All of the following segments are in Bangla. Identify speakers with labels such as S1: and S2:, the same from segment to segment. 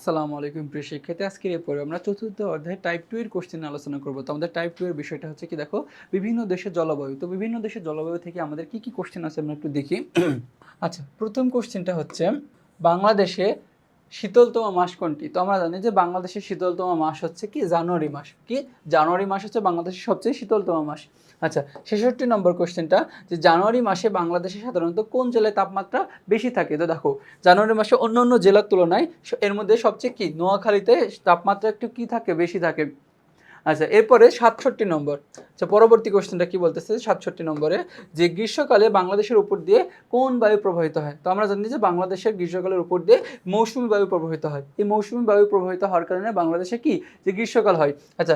S1: আসসালামু আলাইকুম প্রিয় শিক্ষার্থী, আজকের এই পর্বে আমরা চতুর্থ অধ্যায় টাইপ 2 এর কোশ্চেন আলোচনা করব। তো আমাদের টাইপ 2 এর বিষয়টা হচ্ছে কি, দেখো বিভিন্ন দেশের জলবায়ু। তো বিভিন্ন দেশের জলবায়ু থেকে আমাদের কি কি কোশ্চেন আছে আমরা একটু দেখি। আচ্ছা, প্রথম কোশ্চেনটা হচ্ছে বাংলাদেশে শীতলতম মাস কোনটি? তো আমরা জানি যে বাংলাদেশের শীতলতম মাস হচ্ছে কি জানুয়ারি মাস। কি জানুয়ারি মাস হচ্ছে বাংলাদেশের সবচেয়ে শীতলতম মাস। আচ্ছা, 66 নম্বর কোশ্চেনটা যে জানুয়ারি মাসে বাংলাদেশে সাধারণত কোন জেলায় তাপমাত্রা বেশি থাকে? তো দেখো জানুয়ারি মাসে অন্য অন্য জেলার তুলনায় এর মধ্যে সবচেয়ে কি নোয়াখালীতে তাপমাত্রা একটু কি থাকে, বেশি থাকে। আচ্ছা, এরপরে 67 নম্বর। আচ্ছা, পরবর্তী কোশ্চেনটা কি বলতেছে 67 নম্বরে, যে গ্রীষ্মকালে বাংলাদেশের উপর দিয়ে কোন বায়ু প্রবাহিত হয়? তো আমরা জানি যে বাংলাদেশের গ্রীষ্মকালের উপর দিয়ে মৌসুমী বায়ু প্রবাহিত হয়। এই মৌসুমী বায়ু প্রবাহিত হওয়ার কারণে বাংলাদেশে কি যে গ্রীষ্মকাল হয়। আচ্ছা,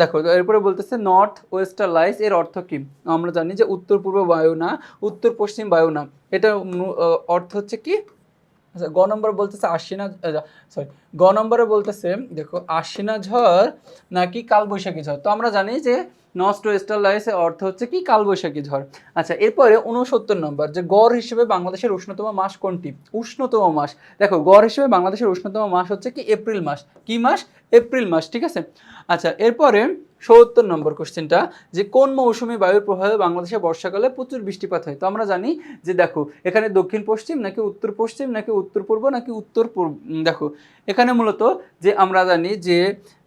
S1: দেখো এরপরে বলতেছে নর্থ ওয়েস্টার্ন লাইস, এর অর্থ কি? আমরা জানি যে উত্তর পূর্ব বায়ু না, উত্তর পশ্চিম বায়ু না। এটা অর্থ হচ্ছে কি? আচ্ছা, গ নম্বর বলতেছে আশ্বিনা, সরি, গ নম্বরে বলতেছে দেখো আশ্বিনা ঝড় নাকি কালবৈশাখী ঝড়। তো আমরা জানি যে নর্থ ওয়েস্টার্ন লাইসের অর্থ হচ্ছে কি কালবৈশাখী ঝড়। আচ্ছা, এরপরে 69 নম্বর, যে গড় হিসেবে বাংলাদেশের উষ্ণতম মাস কোনটি? উষ্ণতম মাস, দেখো গড় হিসেবে বাংলাদেশের উষ্ণতম মাস হচ্ছে কি এপ্রিল মাস। কি মাস? এপ্রিল মাস, ঠিক আছে। আচ্ছা, এরপরে 70 নম্বর কোশ্চেনটা, যে কোন মৌসুমী বায়ুর প্রভাবে বাংলাদেশে বর্ষাকালে প্রচুর বৃষ্টিপাত হয়? তো আমরা জানি যে দেখো এখানে দক্ষিণ পশ্চিম নাকি উত্তর পশ্চিম নাকি উত্তর পূর্ব নাকি উত্তর পূর্ব। দেখো এখানে মূলত যে আমরা জানি যে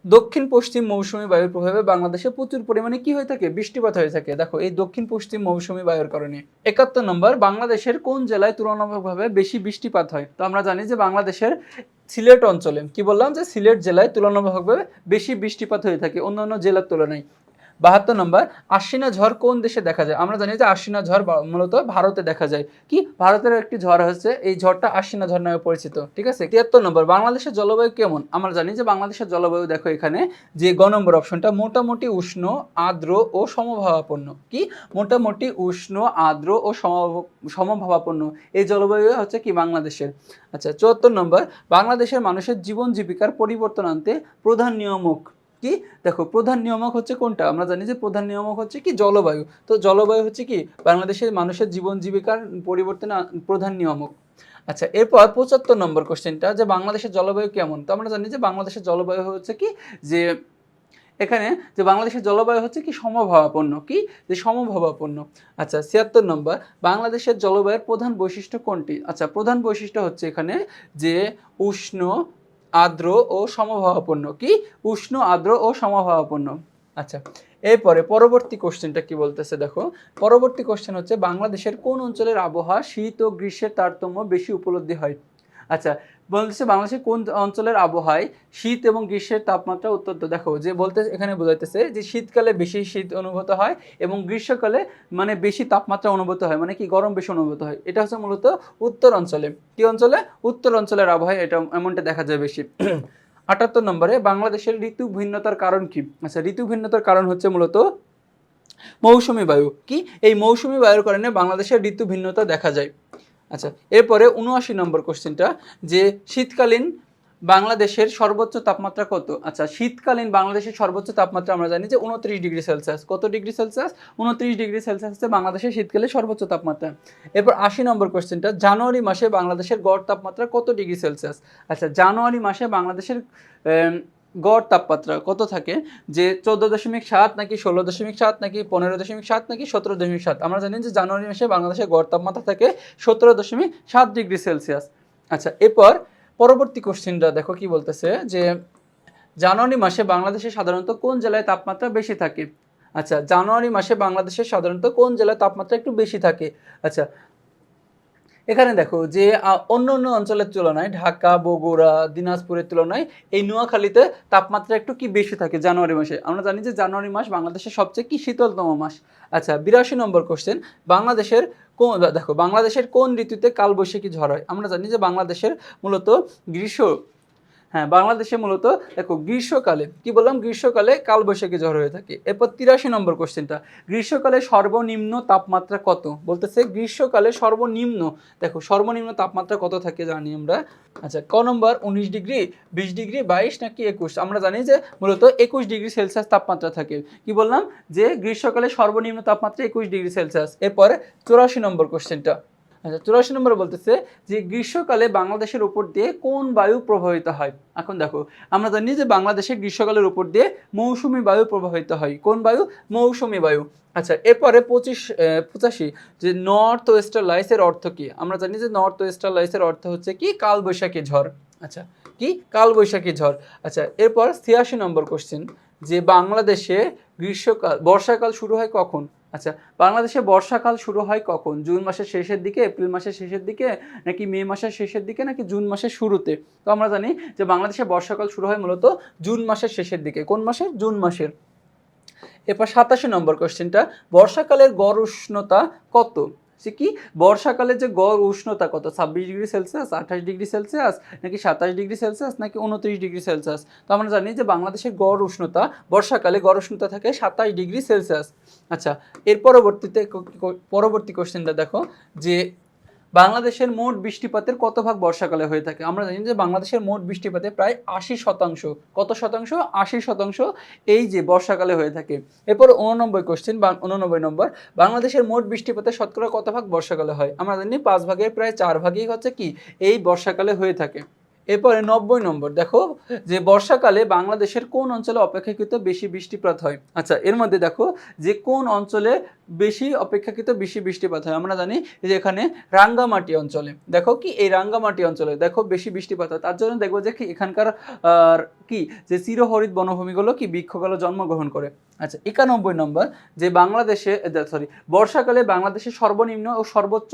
S1: দক্ষিণ পশ্চিম মৌসুমী বায়ুর প্রভাবে বাংলাদেশে প্রচুর পরিমাণে কি হয়ে থাকে? বৃষ্টিপাত হয়ে থাকে। দেখো এই দক্ষিণ পশ্চিম মৌসুমী বায়ুর কারণে। 71 নম্বর, বাংলাদেশের কোন জেলায় তুলনামূলকভাবে বেশি বৃষ্টিপাত হয়? তো আমরা জানি যে বাংলাদেশের সিলেট অঞ্চলে, কি বললাম, যে সিলেট জেলায় তুলনামূলকভাবে বেশি বৃষ্টিপাত হয়ে থাকে অন্যান্য জেলার তুলনায়। 72 নম্বর, আশ্বিনা ঝড় কোন দেশে দেখা যায়? আমরা জানি যে আশ্বিনা ঝড় মূলত ভারতে দেখা যায়। কি ভারতের একটি ঝড় হচ্ছে, এই ঝড়টা আশ্বিনা ঝড় নামে পরিচিত, ঠিক আছে। 73 নম্বর, বাংলাদেশের জলবায়ু কেমন? আমরা জানি যে বাংলাদেশের জলবায়ু, দেখো এখানে যে গ নম্বর অপশনটা, মোটামুটি উষ্ণ, আর্দ্র ও সমভাবাপন্ন। কি মোটামুটি উষ্ণ, আর্দ্র ও সমভাবাপন্ন এই জলবায়ু হচ্ছে কি বাংলাদেশের। আচ্ছা, 74 নম্বর, বাংলাদেশের মানুষের জীবন জীবিকার পরিবর্তন আনতে প্রধান নিয়ামক কি? দেখো প্রধান নিয়ামক হচ্ছে কোনটা? আমরা জানি যে প্রধান নিয়ামক হচ্ছে কি জলবায়ু। তো জলবায়ু হচ্ছে কি বাংলাদেশের মানুষের জীবন জীবিকার পরিবর্তনে প্রধান নিয়ামক। আচ্ছা, এরপর 75 নম্বর কোশ্চেনটা, যে বাংলাদেশের জলবায়ু কেমন? তো আমরা জানি যে বাংলাদেশের জলবায়ু হচ্ছে কি, যে এখানে যে বাংলাদেশের জলবায়ু হচ্ছে কি সমভাবাপন্ন। কি যে সমভাবাপন্ন। আচ্ছা, 76 নম্বর, বাংলাদেশের জলবায়ুর প্রধান বৈশিষ্ট্য কোনটি? আচ্ছা, প্রধান বৈশিষ্ট্য হচ্ছে এখানে যে উষ্ণ, আর্দ্র ও সমভাবাপন্ন। কি উষ্ণ, আর্দ্র ও সমভাবাপন্ন। আচ্ছা, এরপরে পরবর্তী কোশ্চেনটা কি বলতেছে, দেখো পরবর্তী কোশ্চেন হচ্ছে বাংলাদেশের কোন অঞ্চলের আবহাওয়া শীত ও গ্রীষ্মের তারতম্য বেশি উপলব্ধি হয়? আচ্ছা, বলতেছে বাংলাদেশের কোন অঞ্চলের আবহাওয়ায় শীত এবং গ্রীষ্মের তাপমাত্রা অত্যন্ত, দেখো যে বলতে এখানে বোঝাইতেছে যে শীতকালে বেশি শীত অনুভূত হয় এবং গ্রীষ্মকালে মানে বেশি তাপমাত্রা অনুভূত হয়, মানে কি গরম বেশি অনুভূত হয়। এটা হচ্ছে মূলত উত্তর অঞ্চলে। কি অঞ্চলে? উত্তর অঞ্চলের আবহাওয়া এটা এমনটা দেখা যায় বেশি। 78 নম্বরে, বাংলাদেশের ঋতু ভিন্নতার কারণ কি? আচ্ছা, ঋতু ভিন্নতার কারণ হচ্ছে মূলত মৌসুমী বায়ু। কি এই মৌসুমী বায়ুর কারণে বাংলাদেশের ঋতু ভিন্নতা দেখা যায়। আচ্ছা, এরপরে 79 নম্বর কোশ্চেনটা, যে শীতকালীন বাংলাদেশের সর্বোচ্চ তাপমাত্রা কত? আচ্ছা, শীতকালীন বাংলাদেশের সর্বোচ্চ তাপমাত্রা আমরা জানি যে 29 ডিগ্রি সেলসিয়াস। কত ডিগ্রি সেলসিয়াস? 29 ডিগ্রি সেলসিয়াস হচ্ছে বাংলাদেশের শীতকালে সর্বোচ্চ তাপমাত্রা। এরপর 80 নম্বর কোশ্চেনটা, জানুয়ারি মাসে বাংলাদেশের গড় তাপমাত্রা কত ডিগ্রি সেলসিয়াস? আচ্ছা, জানুয়ারি মাসে বাংলাদেশের গড় তাপমাত্রা কত থাকে? যে 14.7 নাকি 16.7 নাকি 15.7 নাকি 17.7? আমরা জানি যে জানুয়ারি মাসে বাংলাদেশের গড় তাপমাত্রা থাকে 17.7 ডিগ্রি সেলসিয়াস। আচ্ছা, এরপর পরবর্তী কোশ্চেনটা দেখো কি বলতেছে, যে জানুয়ারি মাসে বাংলাদেশে সাধারণত কোন জেলায় তাপমাত্রা বেশি থাকে? আচ্ছা, জানুয়ারি মাসে বাংলাদেশে সাধারণত কোন জেলায় তাপমাত্রা একটু বেশি থাকে? আচ্ছা, এখানে দেখো যে অন্য অন্য অঞ্চলের তুলনায় ঢাকা, বগুড়া, দিনাজপুরের তুলনায় এই নোয়াখালীতে তাপমাত্রা একটু কি বেশি থাকে জানুয়ারি মাসে। আমরা জানি যে জানুয়ারি মাস বাংলাদেশের সবচেয়ে কি শীতলতম মাস। আচ্ছা, 82 নম্বর কোশ্চেন, বাংলাদেশের দেখো বাংলাদেশের কোন ঋতুতে কালবৈশাখী ঝড় হয়? আমরা জানি যে বাংলাদেশের মূলত গ্রীষ্ম, হ্যাঁ বাংলাদেশে মূলত দেখো গ্রীষ্মকালে, কি বললাম, গ্রীষ্মকালে কালবৈশাখী ঝড় হয়ে থাকে। এরপর 83 নম্বর কোশ্চেনটা, গ্রীষ্মকালে সর্বনিম্ন তাপমাত্রা কত? বলতেছে গ্রীষ্মকালে সর্বনিম্ন, দেখো সর্বনিম্ন তাপমাত্রা কত থাকে জানি আমরা। আচ্ছা, ক নম্বর 19 ডিগ্রি, 20 ডিগ্রি, 22 নাকি 21? আমরা জানি যে মূলত 21 ডিগ্রি সেলসিয়াস তাপমাত্রা থাকে। কি বললাম, যে গ্রীষ্মকালে সর্বনিম্ন তাপমাত্রা 21 ডিগ্রি সেলসিয়াস। এরপরে 84 নম্বর কোশ্চেনটা, আচ্ছা 84 নম্বরে বলতেছে যে গ্রীষ্মকালে বাংলাদেশের উপর দিয়ে কোন বায়ু প্রবাহিত হয়। এখন দেখো আমরা জানি যে বাংলাদেশে গ্রীষ্মকালের উপর দিয়ে মৌসুমী বায়ু প্রবাহিত হয়। কোন বায়ু? মৌসুমী বায়ু। আচ্ছা এরপরে 85 যে নর্থ ওয়েস্টার লাইসের অর্থ কি। আমরা জানি যে নর্থ ওয়েস্টার লাইসের অর্থ হচ্ছে কি কালবৈশাখী ঝড়। আচ্ছা কি কালবৈশাখী ঝড়। আচ্ছা এরপর 86 নম্বর কোশ্চেন যে বাংলাদেশে বর্ষাকাল শুরু হয় কখন। আচ্ছা বাংলাদেশে বর্ষাকাল শুরু হয় কখন? জুন মাসের শেষের দিকে, এপ্রিল মাসের শেষের দিকে, নাকি মে মাসের শেষের দিকে, নাকি জুন মাসের শুরুতে? তো আমরা জানি যে বাংলাদেশে বর্ষাকাল শুরু হয় মূলত জুন মাসের শেষের দিকে। কোন মাসের? জুন মাসের। এরপর 87 নম্বর কোশ্চেনটা বর্ষাকালের গড় উষ্ণতা কত। সে কি বর্ষাকালে যে গড় উষ্ণতা কত? 26 ডিগ্রি সেলসিয়াস, 28 ডিগ্রি সেলসিয়াস, নাকি 27 ডিগ্রি সেলসিয়াস, নাকি 29 ডিগ্রি সেলসিয়াস? তো আমরা জানি যে বাংলাদেশের গড় উষ্ণতা বর্ষাকালে গড় উষ্ণতা থাকে 27 ডিগ্রি সেলসিয়াস। আচ্ছা এর পরবর্তী কোশ্চেনটা দেখো যে বাংলাদেশের মোট বৃষ্টিপাতের কত ভাগ বর্ষাকালে হয়ে থাকে। আমরা জানি যে বাংলাদেশের মোট বৃষ্টিপাতে প্রায় 80%, কত শতাংশ? 80% এই যে বর্ষাকালে হয়ে থাকে। এরপর 89 কোশ্চেন বা 89 নম্বর বাংলাদেশের মোট বৃষ্টিপাতের শতকরা কত ভাগ বর্ষাকালে হয়। আমরা জানি 5 ভাগের প্রায় 4 ভাগই হচ্ছে কি এই বর্ষাকালে হয়ে থাকে। এরপরে 90 নম্বর দেখো যে বর্ষাকালে বাংলাদেশের কোন অঞ্চলে অপেক্ষাকৃত বেশি বৃষ্টিপাত হয়। আচ্ছা এর মধ্যে দেখো যে কোন অঞ্চলে অপেক্ষাকৃত বেশি বৃষ্টিপাত হয়। আমরা জানি যে এখানে রাঙ্গামাটি অঞ্চলে, দেখো কি এই রাঙ্গামাটি অঞ্চলে দেখো বেশি বৃষ্টিপাত হয়। তার জন্য দেখবো যে কি এখানকার কি যে চিরহরিত বনভূমিগুলো কি বৃক্ষগুলো জন্মগ্রহণ করে। আচ্ছা 91 নম্বর যে বর্ষাকালে বাংলাদেশের সর্বনিম্ন ও সর্বোচ্চ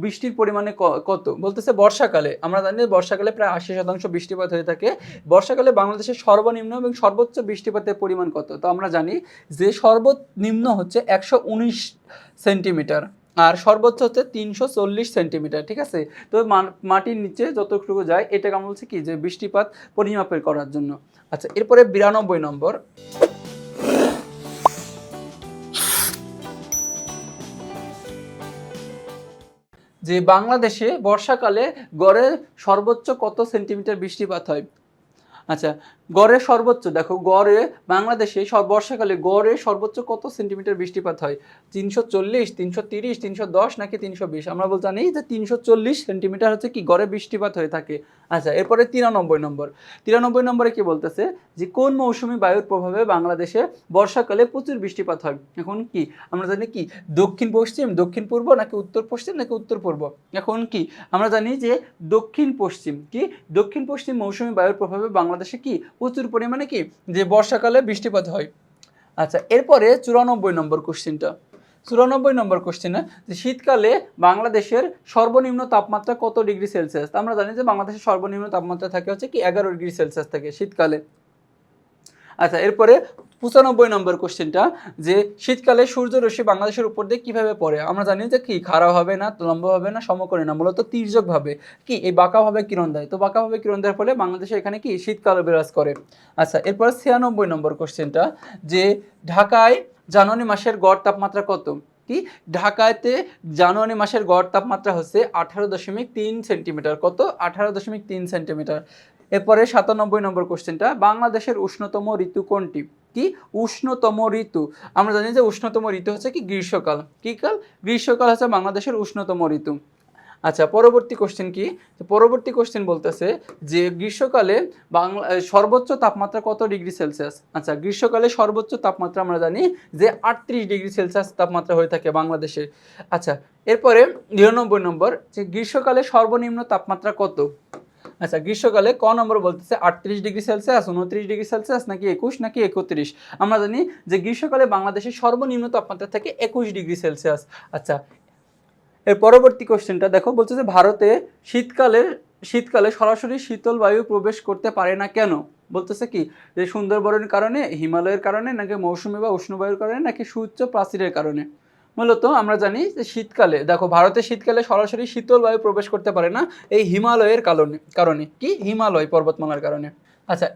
S1: বৃষ্টির পরিমাণে কত। বলতেছে বর্ষাকালে আমরা জানি বর্ষাকালে প্রায় 80% বৃষ্টিপাত হয়ে থাকে। বর্ষাকালে বাংলাদেশের সর্বনিম্ন এবং সর্বোচ্চ বৃষ্টিপাতের পরিমাণ কত। তো আমরা জানি যে সর্বনিম্ন হচ্ছে 119 সেন্টিমিটার আর সর্বোচ্চ হচ্ছে 340 সেন্টিমিটার। ঠিক আছে, তো মাটির নিচে যতটুকু যায় এটাকে আমরা বলছি কি যে বৃষ্টিপাত পরিমাপের করার জন্য। আচ্ছা এরপরে 92 নম্বর যে বাংলাদেশে বর্ষাকালে গড়ে সর্বোচ্চ কত সেন্টিমিটার বৃষ্টিপাত হয়। আচ্ছা গড়ে সর্বোচ্চ দেখো গড়ে বাংলাদেশে বর্ষাকালে গড়ে সর্বোচ্চ কত সেন্টিমিটার বৃষ্টিপাত হয়। 340, 330, 310, নাকি 320? আমরা জানি যে 340 সেন্টিমিটার হচ্ছে কি গড়ে বৃষ্টিপাত হয়ে থাকে। আচ্ছা এরপরে 93 নম্বরে কি বলতেছে যে কোন মৌসুমী বায়ুর প্রভাবে বাংলাদেশে বর্ষাকালে প্রচুর বৃষ্টিপাত হয়। এখন কি আমরা জানি কি দক্ষিণ পশ্চিম, দক্ষিণ পূর্ব, নাকি উত্তর পশ্চিম, নাকি উত্তর পূর্ব? এখন কি আমরা জানি যে দক্ষিণ পশ্চিম, কি দক্ষিণ পশ্চিম মৌসুমী বায়ুর প্রভাবে বাংলাদেশে কি প্রচুর পরিমাণে কি যে বর্ষাকালে বৃষ্টিপাত হয়। আচ্ছা এরপরে 94 নম্বর কোশ্চেনটা 94 নম্বর কোশ্চেনে যে শীতকালে বাংলাদেশের সর্বনিম্ন তাপমাত্রা কত ডিগ্রি সেলসিয়াস। আমরা জানি যে বাংলাদেশের সর্বনিম্ন তাপমাত্রা থাকে হচ্ছে কি 11 ডিগ্রি সেলসিয়াস থাকে শীতকালে। আচ্ছা এরপরে 95 নম্বর কোশ্চেনটা যে শীতকালে সূর্যরশ্মি বাংলাদেশের উপর দিয়ে কিভাবে পড়ে। আমরা জানি যে কি খাড়া হবে না, লম্বা হবে না, সমকোণী না, মূলত তির্যক ভাবে কি এই বাঁকাভাবে কিরণ দেয়। তো বাঁকাভাবে কিরণ দেওয়ার ফলে বাংলাদেশে এখানে কি শীতকাল বিরাজ করে। আচ্ছা এরপর 96 নম্বর কোশ্চেনটা যে ঢাকায় জানুয়ারি মাসের গড় তাপমাত্রা কত। কি ঢাকাতে জানুয়ারি মাসের গড় তাপমাত্রা হচ্ছে 18.3 সেন্টিমিটার। কত? 18.3 সেন্টিমিটার। এরপরে 97 নম্বর কোশ্চেনটা বাংলাদেশের উষ্ণতম ঋতু কোনটি। কি উষ্ণতম ঋতু। আমরা জানি যে উষ্ণতম ঋতু হচ্ছে কি গ্রীষ্মকাল। কি কাল? গ্রীষ্মকাল হচ্ছে বাংলাদেশের উষ্ণতম ঋতু। আচ্ছা পরবর্তী কোশ্চেন কি, পরবর্তী কোশ্চেন বলতেছে যে গ্রীষ্মকালে সর্বোচ্চ তাপমাত্রা কত ডিগ্রি সেলসিয়াস। আচ্ছা গ্রীষ্মকালে সর্বোচ্চ তাপমাত্রা আমরা জানি যে 38 ডিগ্রি সেলসিয়াস তাপমাত্রা হয়ে থাকে বাংলাদেশে। আচ্ছা এরপরে 99 নম্বর যে গ্রীষ্মকালে সর্বনিম্ন তাপমাত্রা কত। আচ্ছা গ্রীষ্মকালে ক নম্বর বলতেছে 38 ডিগ্রি সেলসিয়াস, 29 ডিগ্রি সেলসিয়াস, নাকি 21, নাকি 31? আমরা জানি যে গ্রীষ্মকালে বাংলাদেশের সর্বনিম্ন তাপমাত্রা থাকে 21 ডিগ্রি সেলসিয়াস। আচ্ছা এর পরবর্তী কোশ্চেনটা দেখো বলছে যে ভারতে শীতকালে সরাসরি শীতল বায়ু প্রবেশ করতে পারে না কেন। বলতেছে কি যে সুন্দরবনের কারণে, হিমালয়ের কারণে, নাকি মৌসুমী বা উষ্ণ বায়ুর কারণে, নাকি সুউচ্চ প্রাচীরের কারণে। মূলত আমরা জানি যে শীতকালে দেখো ভারতের শীতকালে সরাসরি শীতল বায়ু প্রবেশ করতে পারে না এই হিমালয়ের কারণে কি হিমালয় পর্বতমালার কারণে। আচ্ছা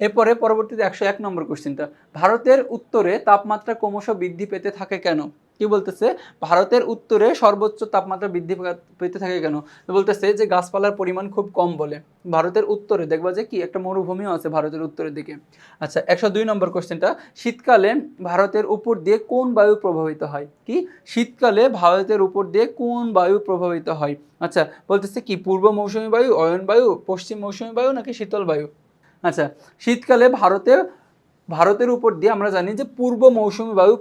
S1: এরপরে পরবর্তীতে 101 নম্বর কোশ্চেনটা ভারতের উত্তরে তাপমাত্রা ক্রমশ বৃদ্ধি পেতে থাকে কেন। কি বলতেছে ভারতের উত্তরে সর্বোচ্চ তাপমাত্রা বৃদ্ধি পেতে থাকে কেন? বলতেছে যে গাছপালার পরিমাণ খুব কম বলে। ভারতের উত্তরে দেখবা যে কি একটা মরুভূমিও আছে ভারতের উত্তরের দিকে। আচ্ছা 102 নম্বর কোশ্চেনটা, শীতকালে ভারতের উপর দিয়ে কোন বায়ু প্রভাবিত হয়? কি শীতকালে ভারতের উপর দিয়ে কোন বায়ু প্রভাবিত হয়? আচ্ছা বলতেছে কি পূর্ব মৌসুমী বায়ু, অয়ন বায়ু, পশ্চিম মৌসুমী বায়ু নাকি শীতল বায়ু? আচ্ছা শীতকালে ভারতের উপর দিয়ে আমরা জানি যে পূর্ব মৌসুমী বায়ু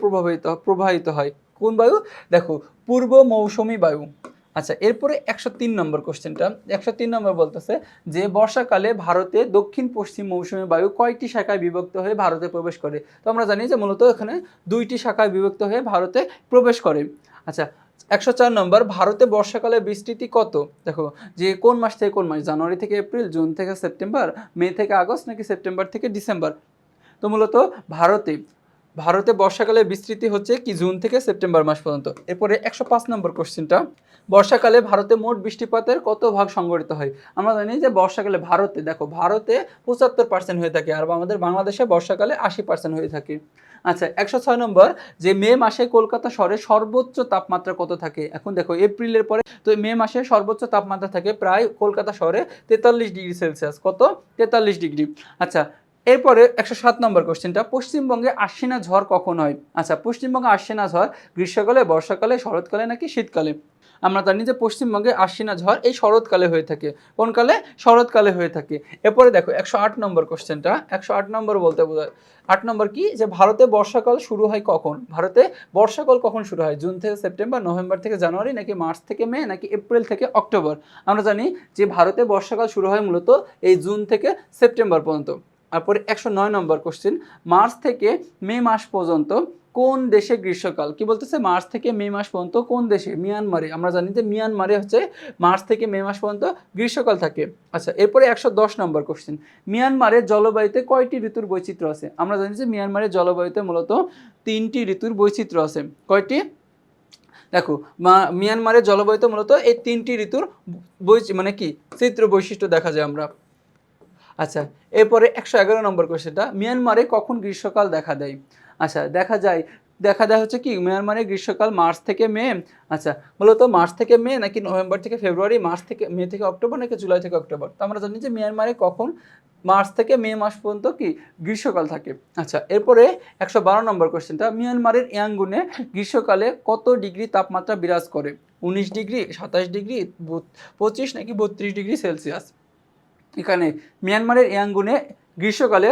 S1: প্রবাহিত হয়। কোন বায়ু? দেখো পূর্ব মৌসুমী বায়ু। আচ্ছা এরপরে 103 নম্বর কোশ্চেনটা, 103 নম্বর বলতেছে যে বর্ষাকালে ভারতে দক্ষিণ পশ্চিম মৌসুমী বায়ু কয়টি শাখায় বিভক্ত হয়ে ভারতে প্রবেশ করে? তো আমরা জানি যে মূলত এখানে 2টি শাখায় বিভক্ত হয়ে ভারতে প্রবেশ করে। আচ্ছা 104 নম্বর, ভারতে বর্ষাকালে বিস্তৃতি কত? দেখো যে কোন মাস থেকে কোন মাস, জানুয়ারি থেকে এপ্রিল, জুন থেকে সেপ্টেম্বর, মে থেকে আগস্ট নাকি সেপ্টেম্বর থেকে ডিসেম্বর? তো মূলত ভারতে বর্ষাকালে বিস্তৃতি হচ্ছে কি জুন থেকে সেপ্টেম্বর মাস পর্যন্ত। এরপরে 105 নম্বর কোশ্চেনটা, বর্ষাকালে ভারতে মোট বৃষ্টিপাতের কত ভাগ সংঘটিত হয়? আমরা জানি যে বর্ষাকালে ভারতে 75% হয়ে থাকে, আর আমাদের বাংলাদেশে বর্ষাকালে 80% হয়ে থাকে। আচ্ছা 106 নম্বর, যে মে মাসে কলকাতা শহরে সর্বোচ্চ তাপমাত্রা কত থাকে? এখন দেখো এপ্রিলের পরে তো মে মাসে সর্বোচ্চ তাপমাত্রা থাকে প্রায় কলকাতা শহরে 43 ডিগ্রি সেলসিয়াস। কত? 43 ডিগ্রি। আচ্ছা এরপরে 107 নম্বর কোশ্চেনটা, পশ্চিমবঙ্গে আশ্বিনা ঝড় কখন হয়? আচ্ছা পশ্চিমবঙ্গে আশ্বিনা ঝড় গ্রীষ্মকালে, বর্ষাকালে, শরৎকালে নাকি শীতকালে? আমরা জানি যে পশ্চিমবঙ্গে আশ্বিনা ঝড় এই শরৎকালে হয়ে থাকে। কোন কালে? শরৎকালে হয়ে থাকে। এরপরে দেখো 108 নম্বর কোশ্চেনটা, 108 নম্বর বলতে বোঝায় 8 নম্বর কি, যে ভারতে বর্ষাকাল শুরু হয় কখন? ভারতে বর্ষাকাল কখন শুরু হয়? জুন থেকে সেপ্টেম্বর, নভেম্বর থেকে জানুয়ারি নাকি মার্চ থেকে মে নাকি এপ্রিল থেকে অক্টোবর? আমরা জানি যে ভারতে বর্ষাকাল শুরু হয় মূলত এই জুন থেকে সেপ্টেম্বর পর্যন্ত। তারপরে 109 নম্বর কোশ্চেন, মার্চ থেকে মে মাস পর্যন্ত কোন দেশে গ্রীষ্মকাল? কি বলতেছে মার্চ থেকে মে মাস পর্যন্ত কোন দেশে? মিয়ানমারে। আমরা জানি যে মিয়ানমারে হচ্ছে মার্চ থেকে মে মাস পর্যন্ত গ্রীষ্মকাল থাকে। আচ্ছা এরপরে 110 নম্বর কোশ্চেন, মিয়ানমারের জলবায়ুতে কয়টি ঋতুর বৈচিত্র্য আছে? আমরা জানি যে মিয়ানমারের জলবায়ুতে মূলত 3টি ঋতুর বৈচিত্র্য আছে। কয়টি? দেখো মিয়ানমারের জলবায়ুতে মূলত এই 3টি ঋতুর মানে কি চিত্র বৈশিষ্ট্য দেখা যায় আমরা। আচ্ছা এরপরে 111 নম্বর কোশ্চেনটা, মিয়ানমারে কখন গ্রীষ্মকাল দেখা দেয়? আচ্ছা দেখা দেয় হচ্ছে কি মিয়ানমারে গ্রীষ্মকাল মার্চ থেকে মে। আচ্ছা মূলত মার্চ থেকে মে নাকি নভেম্বর থেকে ফেব্রুয়ারি, মার্চ থেকে মে থেকে অক্টোবর নাকি জুলাই থেকে অক্টোবর? তো আমরা জানি যে মিয়ানমারে কখন মার্চ থেকে মে মাস পর্যন্ত কি গ্রীষ্মকাল থাকে। আচ্ছা এরপরে 112 নম্বর কোশ্চেনটা, মিয়ানমারের ইয়াঙ্গুনে গ্রীষ্মকালে কত ডিগ্রি তাপমাত্রা বিরাজ করে? 19 ডিগ্রি, 27 ডিগ্রি, 25 নাকি 32 ডিগ্রি সেলসিয়াস? এখানে মিয়ানমারের ইয়াঙ্গুনে গ্রীষ্মকালে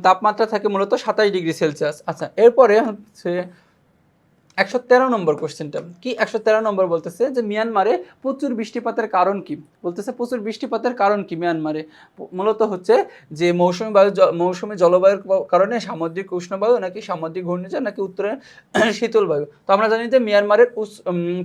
S1: তাপমাত্রা থাকে মূলত 27 ডিগ্রি সেলসিয়াস। আচ্ছা এরপরে হচ্ছে 113 নম্বর কোশ্চেনটা কি, 113 নম্বর বলতেছে যে মিয়ানমারে প্রচুর বৃষ্টিপাতের কারণ কি? বলতেছে প্রচুর বৃষ্টিপাতের কারণ কি মিয়ানমারে? মূলত হচ্ছে যে মৌসুমী জলবায়ুর কারণে, সামুদ্রিক উষ্ণবায়ু নাকি সামুদ্রিক ঘূর্ণিঝড় নাকি উত্তরের শীতল বায়ু? তো আমরা জানি যে মিয়ানমারের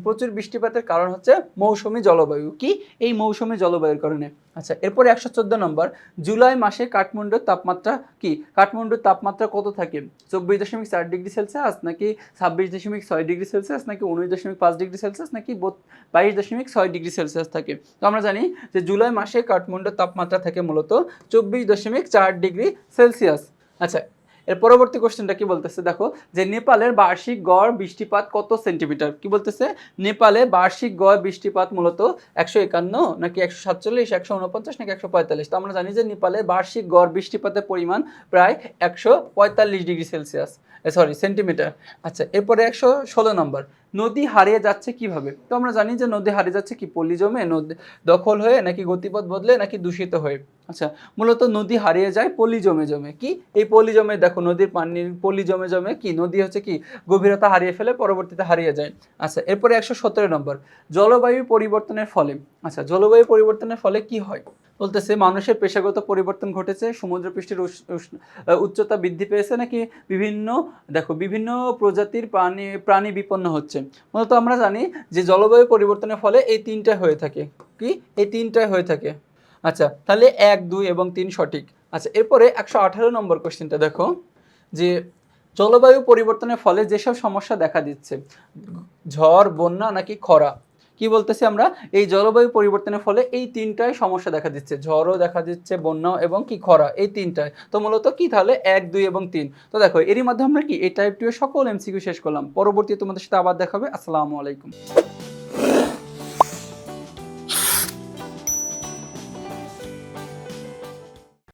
S1: প্রচুর বৃষ্টিপাতের কারণ হচ্ছে মৌসুমী জলবায়ু। কি এই মৌসুমী জলবায়ুর কারণে। আচ্ছা এরপরে 114 নম্বর, জুলাই মাসে কাঠমান্ডুর তাপমাত্রা কি? কাঠমান্ডুর তাপমাত্রা কত থাকে? 24.4 ডিগ্রি সেলসিয়াস নাকি 26.6 ডিগ্রি সেলসিয়াস নাকি 19.5 ডিগ্রি সেলসিয়াস নাকি 22.6 ডিগ্রি সেলসিয়াস থাকে? তো আমরা জানি যে জুলাই মাসে কাঠমান্ডুর তাপমাত্রা থাকে মূলত 24.4 ডিগ্রি সেলসিয়াস। আচ্ছা এর পরবর্তী কোশ্চেনটা কি বলতেছে দেখো, যে নেপালের বার্ষিক গড় বৃষ্টিপাত কত সেন্টিমিটার? কি বলতেছে নেপালে বার্ষিক গড় বৃষ্টিপাত মূলত 151 নাকি 147, 149 নাকি 145? তো আমরা জানি যে নেপালের বার্ষিক গড় বৃষ্টিপাতের পরিমাণ প্রায় 145 ডিগ্রি সেলসিয়াস, সেন্টিমিটার। আচ্ছা এরপরে 116 নম্বর, নদী হারিয়ে যাচ্ছে কিভাবে? তো আমরা জানি যে নদী হারিয়ে যাচ্ছে কি পলি জমে, নদী দখল হয়ে নাকি গতিপথ বদলে নাকি দূষিত হয়ে? আচ্ছা মূলত নদী হারিয়ে যায় পলি জমে। কি এই পলি জমে, দেখো নদীর পানির পলি জমে কি নদী হচ্ছে কি গভীরতা হারিয়ে ফেলে, পরবর্তীতে হারিয়ে যায়। আচ্ছা এরপরে 117 নম্বর, জলবায়ু পরিবর্তনের ফলে, আচ্ছা জলবায়ু পরিবর্তনের ফলে কি হয়? বলতেছে মানুষের পেশাগত পরিবর্তন ঘটেছে, সমুদ্রপৃষ্ঠের উচ্চতা বৃদ্ধি পেয়েছে নাকি বিভিন্ন প্রজাতির প্রাণী বিপন্ন হচ্ছে? মূলত আমরা জানি যে জলবায়ু পরিবর্তনের ফলে এই 3টা হয়ে থাকে। কি এই 3টাই হয়ে থাকে। আচ্ছা তাহলে 1, 2 এবং 3 সঠিক। আচ্ছা এরপরে 118 নম্বর কোশ্চেনটা দেখো, যে জলবায়ু পরিবর্তনের ফলে যেসব সমস্যা দেখা দিচ্ছে, ঝড়, বন্যা নাকি খরা? কি বলতেছি আমরা, এই জলবায়ু পরিবর্তনের ফলে এই ৩টাই সমস্যা দেখা দিচ্ছে। ঝড়ও দেখা দিচ্ছে, বন্যাও এবং কি খরা, এই ৩টায়। তো মূলত কি তাহলে ১, ২ এবং ৩। তো দেখো এরই মাধ্যমে আমরা কি এই টাইপ 2 এর সকল এমসিকিউ শেষ করলাম। পরবর্তীতে তোমাদের সাথে আবার দেখা হবে। আসসালামু আলাইকুম।